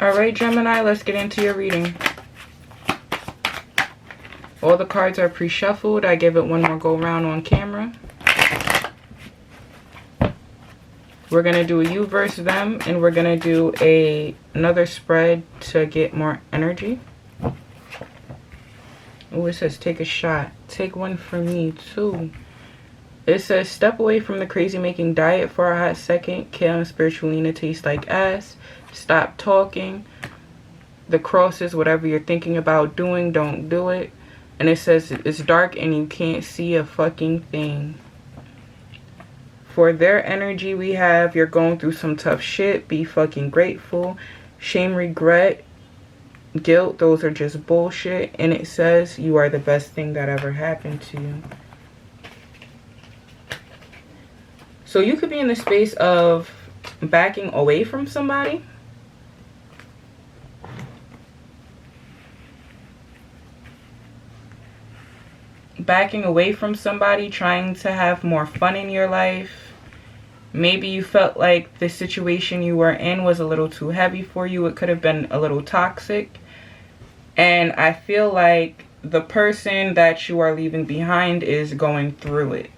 All right, Gemini, let's get into your reading. All the cards are pre-shuffled. I give it one more go round on camera. We're going to do a you versus them, and we're going to do another spread to get more energy. Oh, it says take a shot. Take one for me, too. It says step away from the crazy-making diet for a hot second. Kale and spirulina taste like ass. Stop talking. The crosses, whatever you're thinking about doing, don't do it. And it says it's dark and you can't see a fucking thing. For their energy, we have you're going through some tough shit. Be fucking grateful. Shame, regret, guilt, those are just bullshit. And it says you are the best thing that ever happened to you. So you could be in the space of backing away from somebody. Backing away from somebody, trying to have more fun in your life. Maybe you felt like the situation you were in was a little too heavy for you. It could have been a little toxic. And I feel like the person that you are leaving behind is going through it.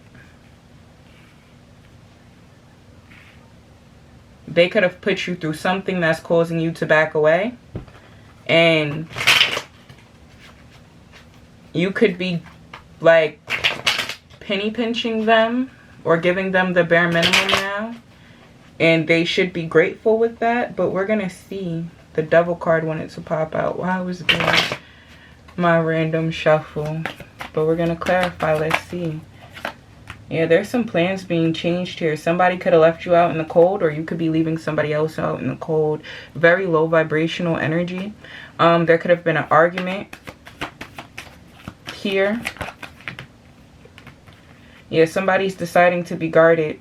They could have put you through something that's causing you to back away. And you could be like penny pinching them or giving them the bare minimum now. And they should be grateful with that. But we're going to see. The devil card wanted to pop out while I was doing my random shuffle. But we're going to clarify. Let's see. Yeah, there's some plans being changed here. Somebody could have left you out in the cold, or you could be leaving somebody else out in the cold. Very low vibrational energy. There could have been an argument here. Yeah, somebody's deciding to be guarded.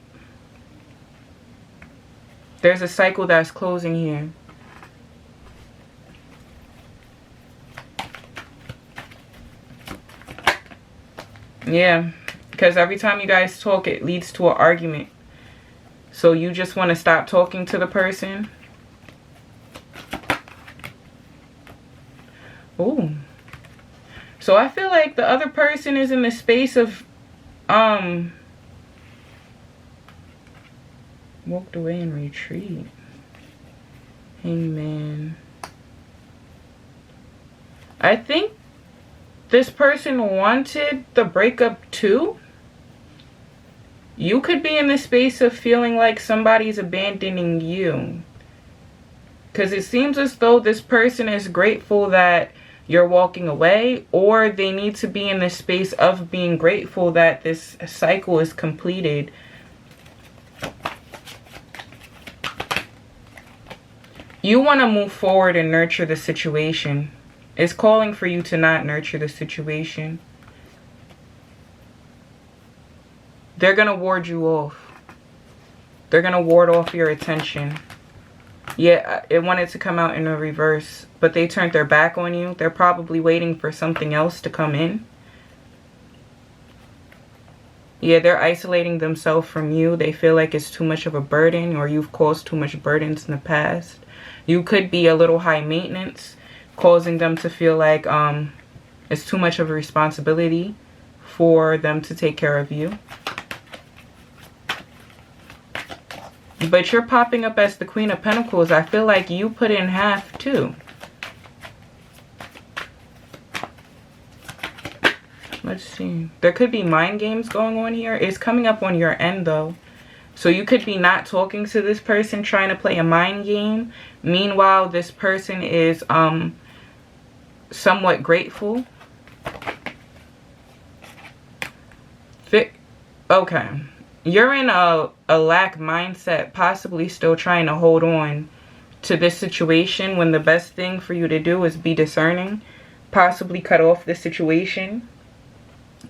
There's a cycle that's closing here. Yeah. Because every time you guys talk, it leads to an argument. So you just want to stop talking to the person. Ooh. So I feel like the other person is in the space of walked away and retreat. Hangman. I think this person wanted the breakup too. You could be in the space of feeling like somebody's abandoning you. Because it seems as though this person is grateful that you're walking away, or they need to be in the space of being grateful that this cycle is completed. You want to move forward and nurture the situation. It's calling for you to not nurture the situation. They're going to ward you off. They're going to ward off your attention. Yeah, it wanted to come out in a reverse, but they turned their back on you. They're probably waiting for something else to come in. Yeah, they're isolating themselves from you. They feel like it's too much of a burden, or you've caused too much burdens in the past. You could be a little high maintenance, causing them to feel like it's too much of a responsibility for them to take care of you. But you're popping up as the Queen of Pentacles. I feel like you put in half too. Let's see. There could be mind games going on here. It's coming up on your end though. So you could be not talking to this person, trying to play a mind game. Meanwhile, this person is somewhat grateful. Okay. You're in a lack mindset, possibly still trying to hold on to this situation when the best thing for you to do is be discerning, possibly cut off the situation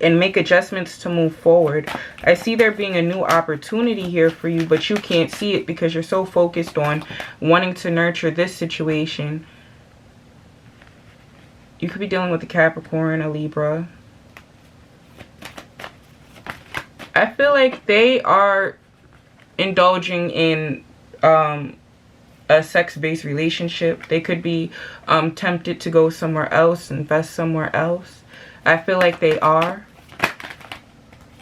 and make adjustments to move forward. I see there being a new opportunity here for you, but you can't see it because you're so focused on wanting to nurture this situation. You could be dealing with a Capricorn, a Libra. I feel like they are indulging in a a sex-based relationship. They could be tempted to go somewhere else, invest somewhere else. I feel like they are.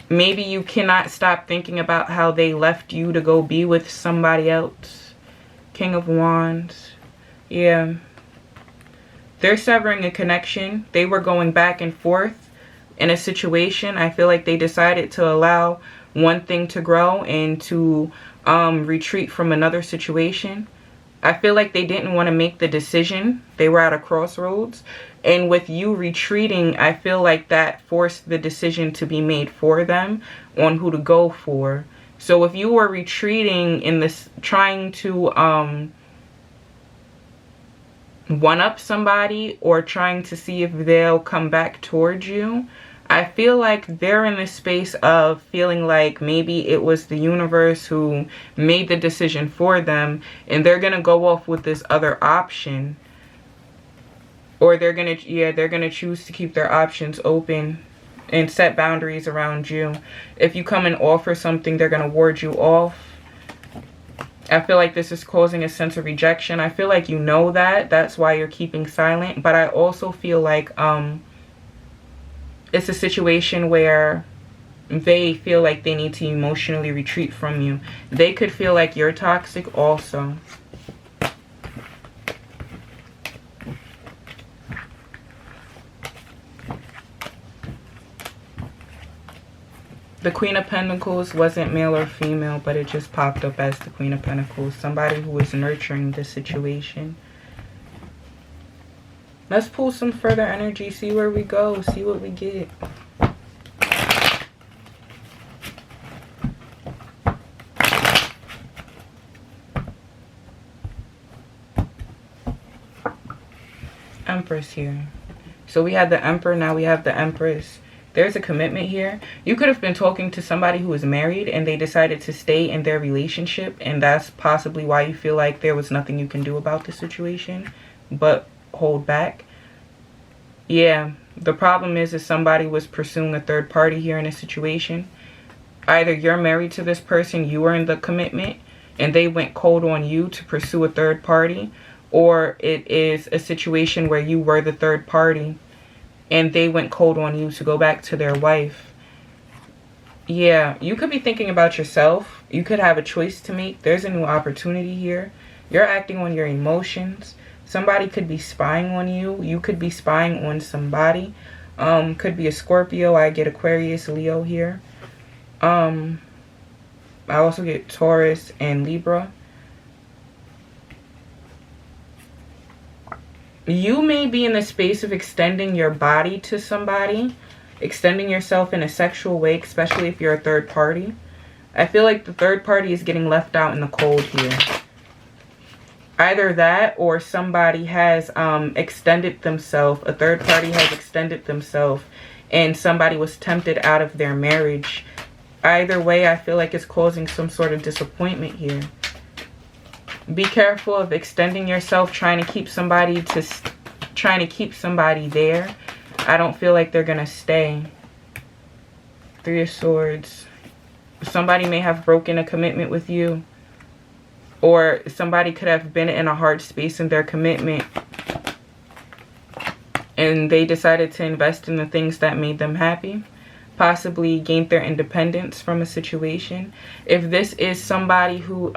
Maybe you cannot stop thinking about how they left you to go be with somebody else. King of Wands. Yeah. They're severing a connection. They were going back and forth in a situation. I feel like they decided to allow one thing to grow and to retreat from another situation. I feel like they didn't want to make the decision. They were at a crossroads. And with you retreating, I feel like that forced the decision to be made for them on who to go for. So if you were retreating in this, trying to one-up somebody or trying to see if they'll come back towards you, I feel like they're in this space of feeling like maybe it was the universe who made the decision for them, and they're going to go off with this other option. Or they're going to choose to keep their options open and set boundaries around you. If you come and offer something, they're going to ward you off. I feel like this is causing a sense of rejection. I feel like you know that. That's why you're keeping silent. But I also feel like it's a situation where they feel like they need to emotionally retreat from you. They could feel like you're toxic also. The Queen of Pentacles wasn't male or female, but it just popped up as the Queen of Pentacles. Somebody who was nurturing the situation. Let's pull some further energy, see where we go, see what we get. Empress here. So we had the Emperor, now we have the Empress. There's a commitment here. You could have been talking to somebody who was married and they decided to stay in their relationship, and that's possibly why you feel like there was nothing you can do about the situation but hold back. Yeah, the problem is somebody was pursuing a third party here in a situation. Either you're married to this person, you were in the commitment, and they went cold on you to pursue a third party, or it is a situation where you were the third party and they went cold on you to go back to their wife. Yeah, you could be thinking about yourself. You could have a choice to make. There's a new opportunity here. You're acting on your emotions. Somebody could be spying on you. You could be spying on somebody. Could be a Scorpio. I get Aquarius, Leo here. I also get Taurus and Libra. You may be in the space of extending your body to somebody, extending yourself in a sexual way, especially if you're a third party. I feel like the third party is getting left out in the cold here. Either that or somebody has extended themselves, a third party has extended themselves, and somebody was tempted out of their marriage. Either way, I feel like it's causing some sort of disappointment here. Be careful of extending yourself, trying to keep somebody there. I don't feel like they're gonna stay. Three of Swords. Somebody may have broken a commitment with you, or somebody could have been in a hard space in their commitment and they decided to invest in the things that made them happy, possibly gained their independence from a situation. If this is somebody who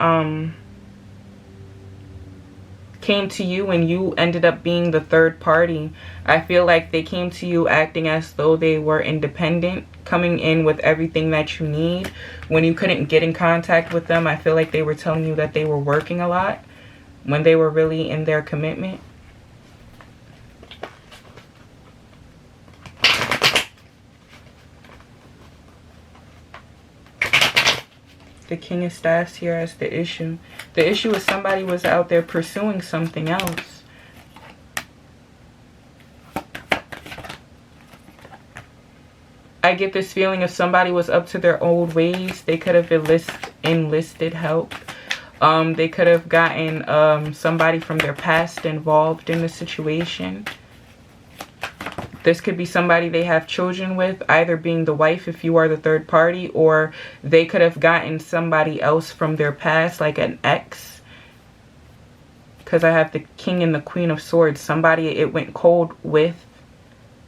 came to you and you ended up being the third party, I feel like they came to you acting as though they were independent, coming in with everything that you need. When you couldn't get in contact with them, I feel like they were telling you that they were working a lot when they were really in their commitment. The King of Staffs here as the issue. The issue is somebody was out there pursuing something else. I get this feeling if somebody was up to their old ways, they could have enlisted help. They could have gotten somebody from their past involved in the situation. This could be somebody they have children with, either being the wife if you are the third party, or they could have gotten somebody else from their past, like an ex. because I have the King and the Queen of Swords. Somebody it went cold with.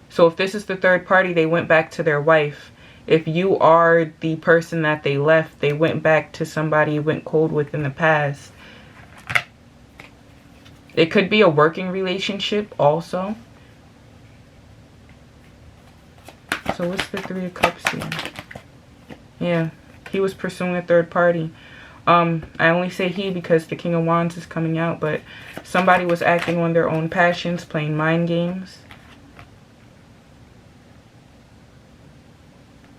So if this is the third party, they went back to their wife. If you are the person that they left, they went back to somebody it went cold with in the past. It could be a working relationship also. So what's the Three of Cups here? Yeah, he was pursuing a third party. I only say he because the King of Wands is coming out, but somebody was acting on their own passions, playing mind games.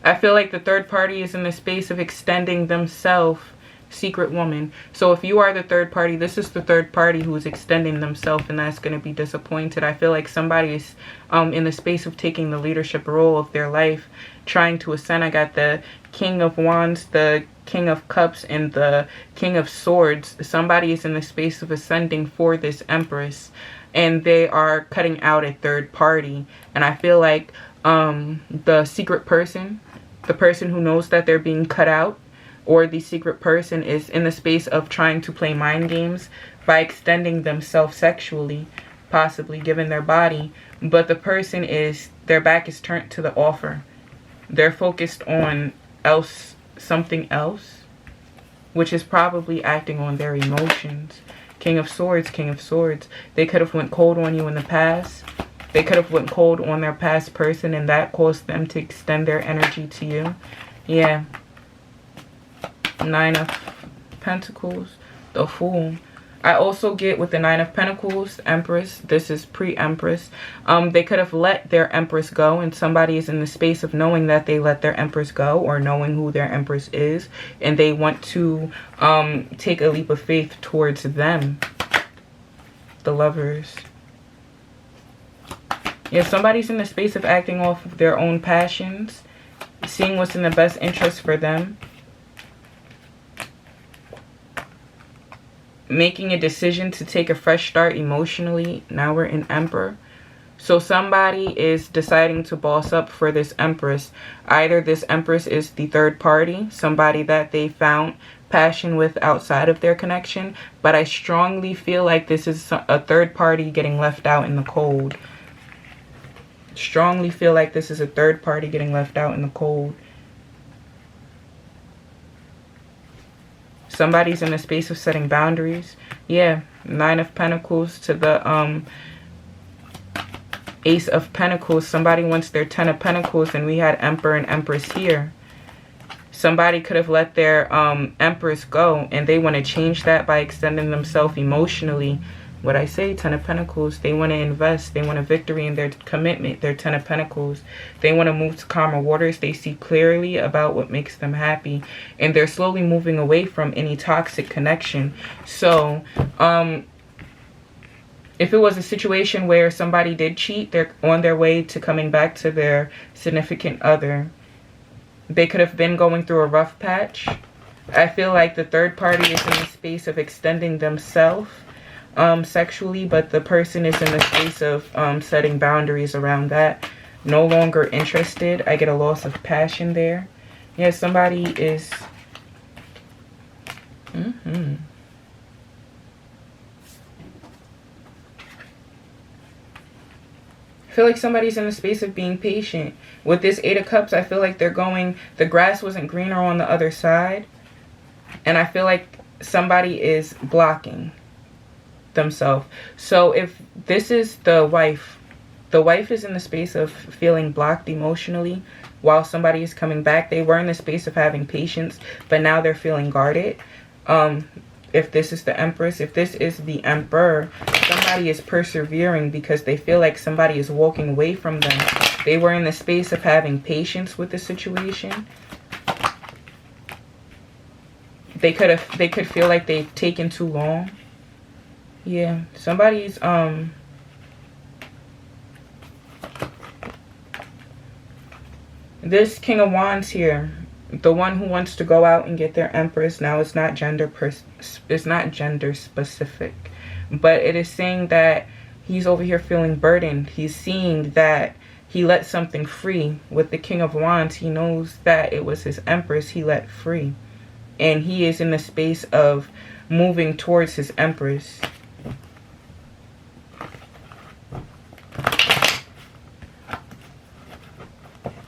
I feel like the third party is in the space of extending themselves, secret woman. So if you are the third party, this is the third party who is extending themselves, and that's going to be disappointed. I feel like somebody is in the space of taking the leadership role of their life, trying to ascend. I got the King of Wands, the King of Cups, and the King of Swords. Somebody is in the space of ascending for this Empress, and they are cutting out a third party. And I feel like the secret person, the person who knows that they're being cut out, or the secret person is in the space of trying to play mind games by extending themselves sexually, possibly given their body. But the person is, their back is turned to the offer. They're focused on something else, which is probably acting on their emotions. King of Swords, King of Swords. They could have went cold on you in the past. They could have went cold on their past person, and that caused them to extend their energy to you. Yeah. Nine of Pentacles, the Fool. I also get with the Nine of Pentacles, Empress. This is pre-Empress. They could have let their Empress go, and somebody is in the space of knowing that they let their Empress go, or knowing who their Empress is, and they want to take a leap of faith towards them. The Lovers. Yeah, somebody's in the space of acting off of their own passions, seeing what's in the best interest for them, making a decision to take a fresh start emotionally. Now we're in Emperor. So somebody is deciding to boss up for this Empress. Either this Empress is the third party, somebody that they found passion with outside of their connection, but I strongly feel like this is a third party getting left out in the cold. Strongly feel like this is a third party getting left out in the cold. Somebody's in the space of setting boundaries. Yeah, Nine of Pentacles to the Ace of Pentacles. Somebody wants their Ten of Pentacles, and we had Emperor and Empress here. Somebody could have let their Empress go, and they want to change that by extending themselves emotionally. What I say, Ten of Pentacles, they want to invest. They want a victory in their commitment, their Ten of Pentacles. They want to move to calmer waters. They see clearly about what makes them happy. And they're slowly moving away from any toxic connection. So, if it was a situation where somebody did cheat, they're on their way to coming back to their significant other. They could have been going through a rough patch. I feel like the third party is in the space of extending themselves sexually, but the person is in the space of setting boundaries around that. No longer interested. I get a loss of passion there. Yeah, somebody is I feel like somebody's in the space of being patient. With this Eight of Cups, I feel like they're going, the grass wasn't greener on the other side, and I feel like somebody is blocking themselves. So if this is the wife is in the space of feeling blocked emotionally while somebody is coming back. They were in the space of having patience, but now they're feeling guarded. If this is the Empress, if this is the Emperor, somebody is persevering because they feel like somebody is walking away from them. They were in the space of having patience with the situation. They could feel like they've taken too long. Yeah, somebody's this King of Wands here, the one who wants to go out and get their Empress. Now it's not gender specific, but it is saying that he's over here feeling burdened. He's seeing that he let something free. With the King of Wands, he knows that it was his Empress he let free, and he is in the space of moving towards his Empress.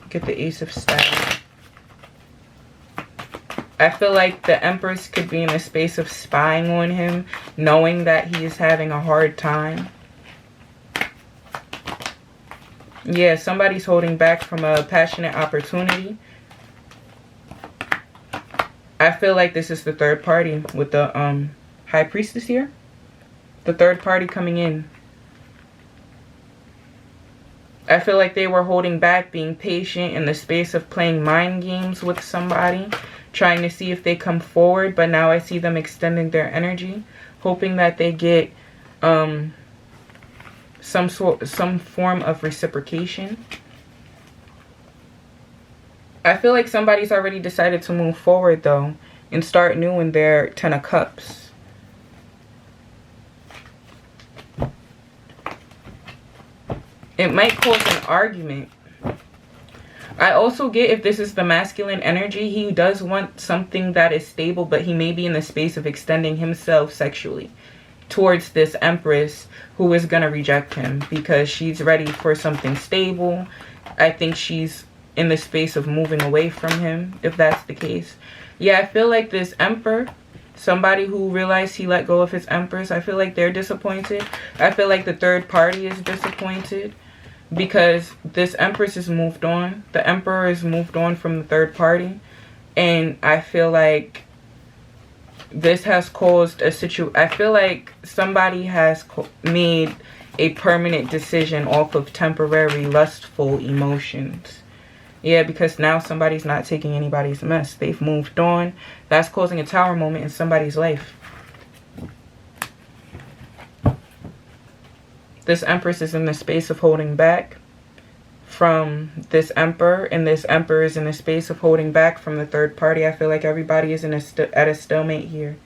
Get the Ace of Staves. I feel like the Empress could be in a space of spying on him, knowing that he is having a hard time. Yeah, somebody's holding back from a passionate opportunity. I feel like this is the third party with the High Priestess here. The third party coming in. I feel like they were holding back, being patient in the space of playing mind games with somebody, trying to see if they come forward, but now I see them extending their energy, hoping that they get some form of reciprocation. I feel like somebody's already decided to move forward though and start new in their 10 of Cups. It might cause an argument. I also get, if this is the masculine energy, he does want something that is stable, but he may be in the space of extending himself sexually towards this Empress who is going to reject him because she's ready for something stable. I think she's in the space of moving away from him, if that's the case. Yeah, I feel like this Emperor, somebody who realized he let go of his Empress, I feel like they're disappointed. I feel like the third party is disappointed because this Empress has moved on. The Emperor has moved on from the third party. And I feel like this has caused a situation. I feel like somebody has made a permanent decision off of temporary lustful emotions. Yeah, because now somebody's not taking anybody's mess. They've moved on. That's causing a Tower moment in somebody's life. This Empress is in the space of holding back from this Emperor, and this Emperor is in the space of holding back from the third party. I feel like everybody is in at a stalemate here.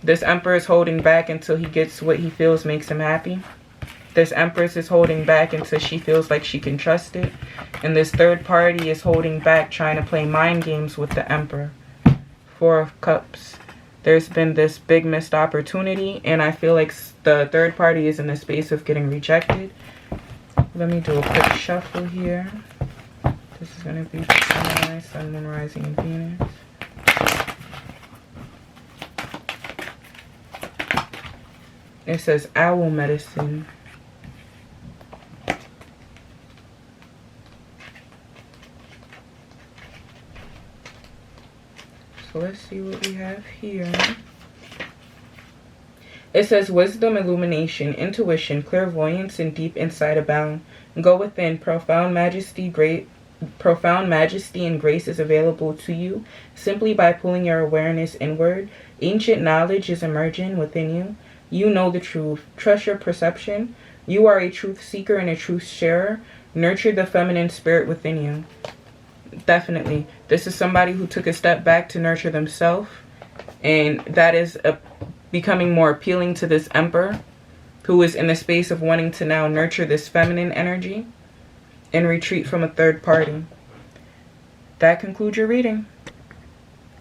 This Emperor is holding back until he gets what he feels makes him happy. This Empress is holding back until she feels like she can trust it. And this third party is holding back, trying to play mind games with the Emperor. 4 of Cups. There's been this big missed opportunity, and I feel like the third party is in the space of getting rejected. Let me do a quick shuffle here. This is going to be for Gemini, Sun, Moon, Rising, and Venus. It says owl medicine. So let's see what we have here. It says wisdom, illumination, intuition, clairvoyance, and deep insight abound. Go within. Profound majesty and grace is available to you simply by pulling your awareness inward. Ancient knowledge is emerging within you. You know the truth. Trust your perception. You are a truth seeker and a truth sharer. Nurture the feminine spirit within you. Definitely. This is somebody who took a step back to nurture themselves. And that is becoming more appealing to this Emperor, who is in the space of wanting to now nurture this feminine energy and retreat from a third party. That concludes your reading.